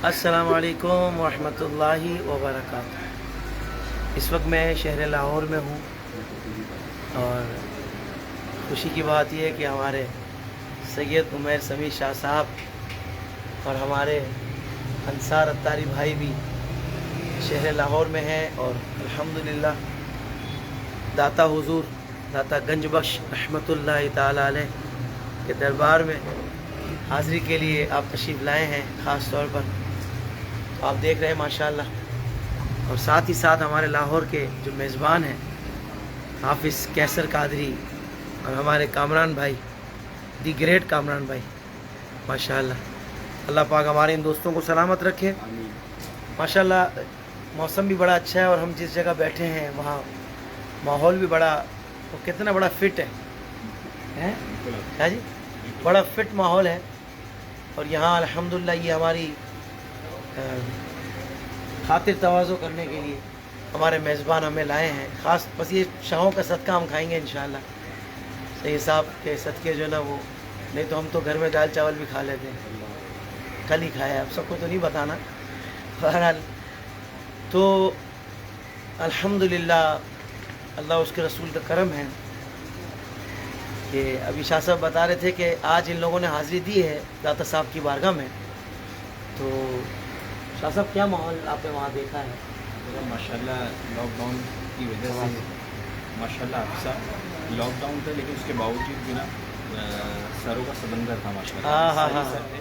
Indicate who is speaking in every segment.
Speaker 1: السلام علیکم ورحمۃ اللہ وبرکاتہ۔ اس وقت میں شہر لاہور میں ہوں اور خوشی کی بات یہ ہے کہ ہمارے سید عمیر سمیع شاہ صاحب اور ہمارے انصار اتاری بھائی بھی شہر لاہور میں ہیں، اور الحمدللہ داتا حضور داتا گنج بخش رحمۃ اللہ تعالی علیہ کے دربار میں حاضری کے لیے آپ تشریف لائے ہیں۔ خاص طور پر آپ دیکھ رہے ہیں ماشاءاللہ، اور ساتھ ہی ساتھ ہمارے لاہور کے جو میزبان ہیں حافظ کیسر قادری اور ہمارے کامران بھائی، دی گریٹ کامران بھائی، ماشاءاللہ اللہ پاک ہمارے ان دوستوں کو سلامت رکھے۔ ماشاءاللہ موسم بھی بڑا اچھا ہے، اور ہم جس جگہ بیٹھے ہیں وہاں ماحول بھی بڑا، کتنا بڑا فٹ ہے کیا جی، بڑا فٹ ماحول ہے۔ اور یہاں الحمدللہ یہ ہماری خاطر تواضع کرنے کے لیے ہمارے میزبان ہمیں لائے ہیں۔ خاص بس یہ شاہوں کا صدقہ ہم کھائیں گے انشاءاللہ، صحیح صاحب کے صدقے جو ہے نا، وہ نہیں تو ہم تو گھر میں دال چاول بھی کھا لیتے ہیں، کل ہی کھایا، اب سب کو تو نہیں بتانا۔ بہرحال تو الحمدللہ اللہ اس کے رسول کا کرم ہے کہ ابھی شاہ صاحب بتا رہے تھے کہ آج ان لوگوں نے حاضری دی ہے داتا صاحب کی بارگاہ میں۔ تو شاہ صاحب کیا ماحول آپ نے وہاں دیکھا ہے؟
Speaker 2: ماشاءاللہ لاک ڈاؤن کی وجہ سے ماشاءاللہ اکثر لاک ڈاؤن تھا، لیکن اس کے باوجود بھی نا سروں کا سمندر تھا ماشاءاللہ۔
Speaker 1: ہاں
Speaker 2: سر تھے،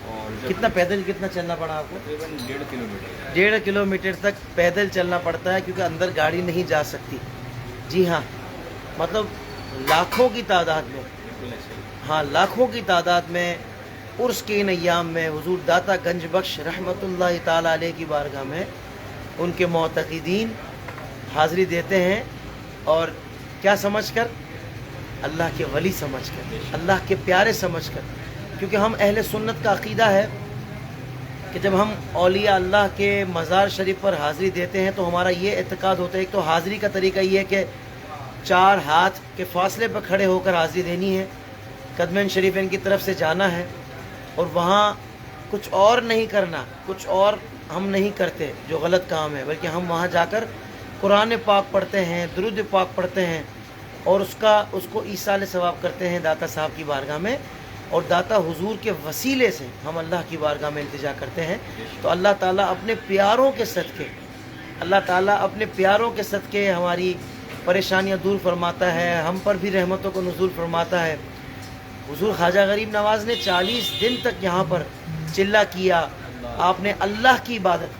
Speaker 2: اور
Speaker 1: کتنا پیدل کتنا چلنا پڑا آپ کو؟
Speaker 2: تقریباً 1.5 کلومیٹر
Speaker 1: 1.5 کلومیٹر تک پیدل چلنا پڑتا ہے، کیونکہ اندر گاڑی نہیں جا سکتی۔ جی ہاں، مطلب لاکھوں کی تعداد میں،
Speaker 2: بالکل ایسے ہی۔
Speaker 1: ہاں لاکھوں کی تعداد میں عرس کے ان ایام میں حضور داتا گنج بخش رحمۃ اللہ تعالی علیہ کی بارگاہ میں ان کے معتقدین حاضری دیتے ہیں، اور کیا سمجھ کر؟ اللہ کے ولی سمجھ کر، اللہ کے پیارے سمجھ کر، کیونکہ ہم اہل سنت کا عقیدہ ہے کہ جب ہم اولیاء اللہ کے مزار شریف پر حاضری دیتے ہیں تو ہمارا یہ اعتقاد ہوتا ہے، ایک تو حاضری کا طریقہ یہ ہے کہ 4 ہاتھ کے فاصلے پر کھڑے ہو کر حاضری دینی ہے، قدمین شریفین کی طرف سے جانا ہے، اور وہاں کچھ اور نہیں کرنا، کچھ اور ہم نہیں کرتے جو غلط کام ہے، بلکہ ہم وہاں جا کر قرآن پاک پڑھتے ہیں، درود پاک پڑھتے ہیں، اور اس کو ایصال ثواب کرتے ہیں داتا صاحب کی بارگاہ میں، اور داتا حضور کے وسیلے سے ہم اللہ کی بارگاہ میں التجا کرتے ہیں۔ تو اللہ تعالیٰ اپنے پیاروں کے صدقے، اللہ تعالیٰ اپنے پیاروں کے صدقے ہماری پریشانیاں دور فرماتا ہے، ہم پر بھی رحمتوں کو نزول فرماتا ہے۔ حضور خواجہ غریب نواز نے 40 دن تک یہاں پر چلہ کیا، آپ نے اللہ کی عبادت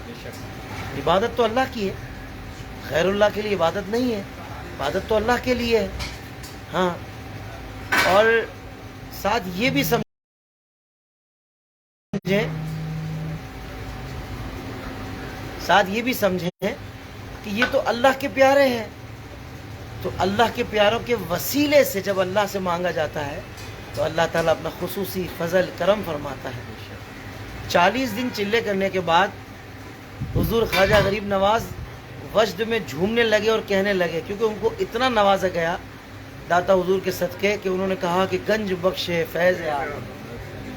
Speaker 1: کی۔ عبادت تو اللہ کی ہے، غیر اللہ کے لیے عبادت نہیں ہے، عبادت تو اللہ کے لیے ہے۔ ہاں، اور ساتھ یہ بھی سمجھیں کہ یہ تو اللہ کے پیارے ہیں، تو اللہ کے پیاروں کے وسیلے سے جب اللہ سے مانگا جاتا ہے تو اللہ تعالیٰ اپنا خصوصی فضل کرم فرماتا ہے۔ 40 دن چلے کرنے کے بعد حضور خواجہ غریب نواز وجد میں جھومنے لگے اور کہنے لگے، کیونکہ ان کو اتنا نوازا گیا داتا حضور کے صدقے کہ انہوں نے کہا کہ گنج بخش فیض عالم،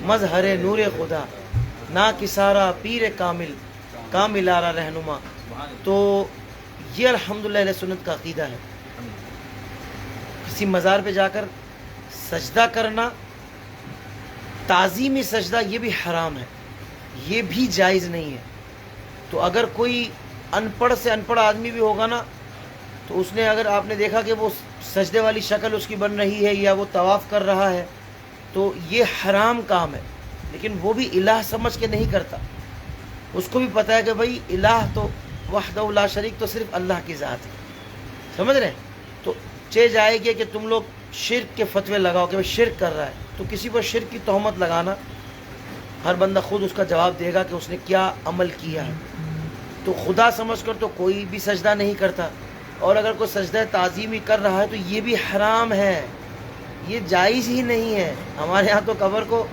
Speaker 1: مظہر نور خدا، نا کسارا پیر کامل، کامل آرا رہنما۔ تو یہ الحمدللہ اہل سنت کا عقیدہ ہے۔ کسی مزار پہ جا کر سجدہ کرنا، تعظیمی سجدہ، یہ بھی حرام ہے، یہ بھی جائز نہیں ہے۔ تو اگر کوئی ان پڑھ سے ان پڑھ آدمی بھی ہوگا نا، تو اس نے، اگر آپ نے دیکھا کہ وہ سجدے والی شکل اس کی بن رہی ہے یا وہ طواف کر رہا ہے، تو یہ حرام کام ہے، لیکن وہ بھی الہ سمجھ کے نہیں کرتا۔ اس کو بھی پتہ ہے کہ بھائی الہ تو وحدہ لا شریک، تو صرف اللہ کی ذات ہے، سمجھ رہے ہیں؟ تو جائے گی کہ تم لوگ شرک کے فتوے لگاؤ کہ وہ شرک کر رہا ہے، تو کسی پر شرک کی تہمت لگانا، ہر بندہ خود اس کا جواب دے گا کہ اس نے کیا عمل کیا ہے۔ تو خدا سمجھ کر تو کوئی بھی سجدہ نہیں کرتا، اور اگر کوئی سجدہ تعظیمی کر رہا ہے تو یہ بھی حرام ہے، یہ جائز ہی نہیں ہے۔ ہمارے ہاں تو قبر کو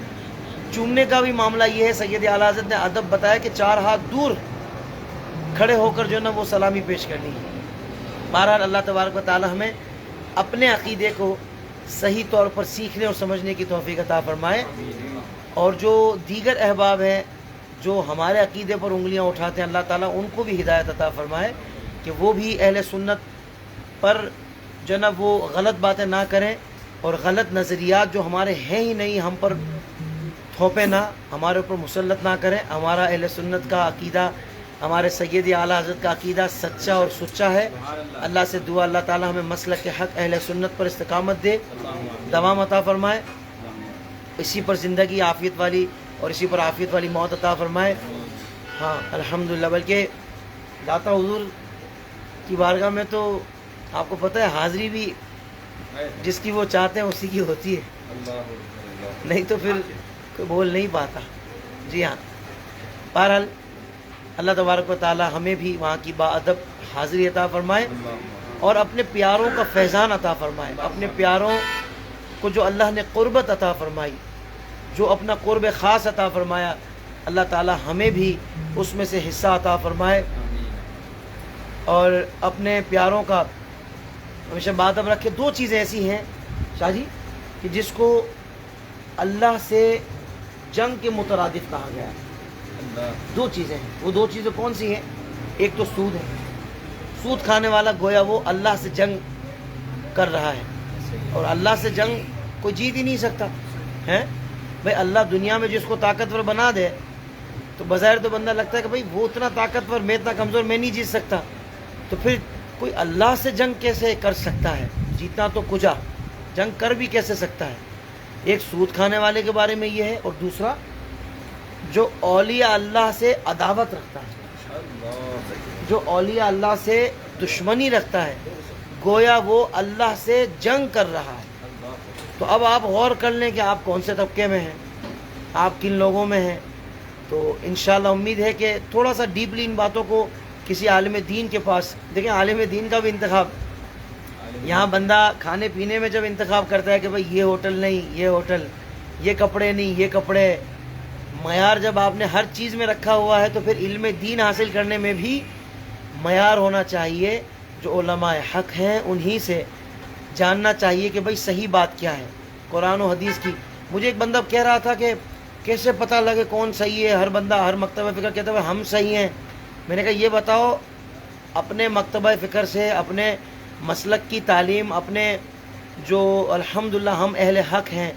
Speaker 1: چومنے کا بھی معاملہ یہ ہے، سید اعلیٰ حضرت نے ادب بتایا کہ 4 ہاتھ دور کھڑے ہو کر جو ہے نا وہ سلامی پیش کرنی ہے۔ بہرحال اللہ تبارک و تعالی ہمیں اپنے عقیدے کو صحیح طور پر سیکھنے اور سمجھنے کی توفیق عطا فرمائے، اور جو دیگر احباب ہیں جو ہمارے عقیدے پر انگلیاں اٹھاتے ہیں، اللہ تعالیٰ ان کو بھی ہدایت عطا فرمائے کہ وہ بھی اہل سنت پر جو نا وہ غلط باتیں نہ کریں، اور غلط نظریات جو ہمارے ہیں ہی نہیں ہم پر تھوپے نہ، ہمارے اوپر مسلط نہ کریں۔ ہمارا اہل سنت کا عقیدہ، ہمارے سید اعلیٰ حضرت کا عقیدہ سچا اور سچا ہے۔ اللہ سے دعا اللہ تعالیٰ ہمیں مسلک کے حق اہل سنت پر استقامت دے، دوام عطا فرمائے، اسی پر زندگی عافیت والی اور اسی پر عافیت والی موت عطا فرمائے۔ ہاں الحمدللہ، بلکہ داتا حضور کی بارگاہ میں تو آپ کو پتہ ہے حاضری بھی جس کی وہ چاہتے ہیں اسی کی ہوتی ہے، نہیں تو پھر کوئی بول نہیں پاتا۔ جی ہاں، بہرحال اللہ تبارک و تعالی ہمیں بھی وہاں کی باادب حاضری عطا فرمائے اور اپنے پیاروں کا فیضان عطا فرمائے، اپنے پیاروں کو جو اللہ نے قربت عطا فرمائی، جو اپنا قرب خاص عطا فرمایا، اللہ تعالی ہمیں بھی اس میں سے حصہ عطا فرمائے اور اپنے پیاروں کا ہمیشہ باادب رکھے۔ دو چیزیں ایسی ہیں شاہ جی کہ جس کو اللہ سے جنگ کے مترادف کہا گیا ہے، دو چیزیں ہیں۔ وہ دو چیزیں کون سی ہیں؟ ایک تو سود ہے، سود کھانے والا گویا وہ اللہ سے جنگ کر رہا ہے، اور اللہ سے جنگ کوئی جیت ہی نہیں سکتا ہے۔ بھائی اللہ دنیا میں جس کو طاقتور بنا دے تو بظاہر تو بندہ لگتا ہے کہ بھائی وہ اتنا طاقتور، میں اتنا کمزور، میں نہیں جیت سکتا، تو پھر کوئی اللہ سے جنگ کیسے کر سکتا ہے؟ جیتنا تو کجا، جنگ کر بھی کیسے سکتا ہے؟ ایک سود کھانے والے کے بارے میں یہ ہے، اور دوسرا جو اولیاء اللہ سے عداوت رکھتا ہے، جو اولیاء اللہ سے دشمنی رکھتا ہے، گویا وہ اللہ سے جنگ کر رہا ہے۔ تو اب آپ غور کر لیں کہ آپ کون سے طبقے میں ہیں، آپ کن لوگوں میں ہیں۔ تو انشاءاللہ امید ہے کہ تھوڑا سا ڈیپلی ان باتوں کو کسی عالم دین کے پاس، دیکھیں عالم دین کا بھی انتخاب، یہاں بندہ کھانے پینے میں جب انتخاب کرتا ہے کہ بھائی یہ ہوٹل نہیں، یہ ہوٹل، یہ کپڑے نہیں، یہ کپڑے، معیار جب آپ نے ہر چیز میں رکھا ہوا ہے تو پھر علم دین حاصل کرنے میں بھی معیار ہونا چاہیے۔ جو علماء حق ہیں انہی سے جاننا چاہیے کہ بھائی صحیح بات کیا ہے قرآن و حدیث کی۔ مجھے ایک بندہ کہہ رہا تھا کہ کیسے پتہ لگے کون صحیح ہے؟ ہر بندہ ہر مکتبہ فکر کہتا ہے ہم صحیح ہیں۔ میں نے کہا یہ بتاؤ اپنے مکتبہ فکر سے، اپنے مسلک کی تعلیم، اپنے جو الحمدللہ ہم اہل حق ہیں،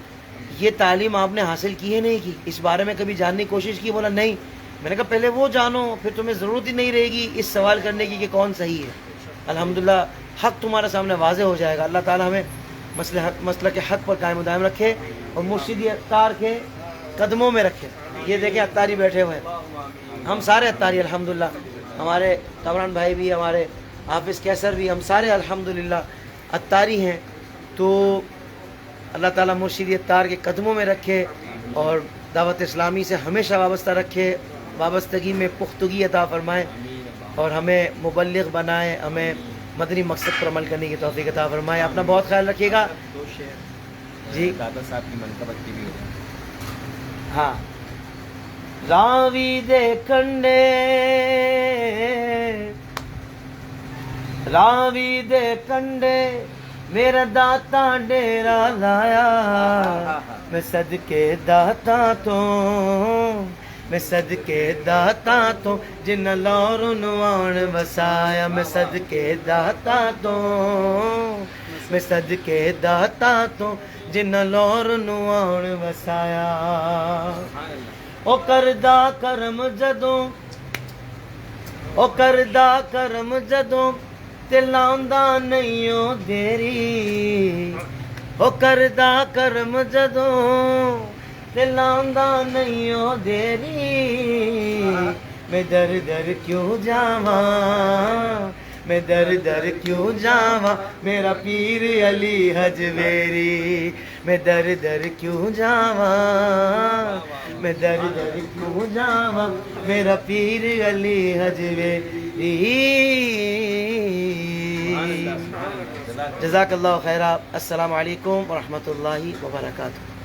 Speaker 1: یہ تعلیم آپ نے حاصل کی ہے نہیں کی؟ اس بارے میں کبھی جاننے کی کوشش کی؟ بولا نہیں۔ میں نے کہا پہلے وہ جانو، پھر تمہیں ضرورت ہی نہیں رہے گی اس سوال کرنے کی کہ کون صحیح ہے۔ الحمدللہ حق تمہارے سامنے واضح ہو جائے گا۔ اللہ تعالی ہمیں مسلک حق پر قائم و دائم رکھے اور مرشدی اتار کے قدموں میں رکھے۔ یہ دیکھیں اتاری بیٹھے ہوئے ہیں، ہم سارے اتاری الحمدللہ، ہمارے کامران بھائی بھی، ہمارے حافظ کیسر بھی، ہم سارے الحمدللہ اتاری ہیں۔ تو اللہ تعالیٰ مرشدی اتار کے قدموں میں رکھے اور دعوت اسلامی سے ہمیشہ وابستہ رکھے، وابستگی میں پختگی عطا فرمائے اور ہمیں مبلغ بنائے، ہمیں مدنی مقصد پر عمل کرنے کی توفیق عطا فرمائے۔ اپنا بہت خیال رکھیے گا جی۔
Speaker 2: دادا صاحب کی منقبت کی بھی ہو جائے۔
Speaker 1: ہاں، راوی دے کنڈے، راوی دے کنڈے میرا داتا ڈیرا لایا، میں صدقے داتا تو، میں صدقے داتا تو جن لور نوان وسایا، میں صدقے داتا تو، میں صدقے داتا تو جن لور نوان وسایا۔ او کردہ کرم جدوں، او کردہ کرم جدوں تے لاندا نہیں او دیری، او کردہ کرم جدوں تے لاندا نہیں او دیری، میں در در کیوں جاواں، میں در در کیوں جاواں میرا پیر علی حجویری، میں در در کیوں جاواں، میں در در کیوں جاواں میرا پیر علی حجویری۔ جزاک اللہ خیرہ۔ السلام علیکم ورحمۃ اللہ وبرکاتہ۔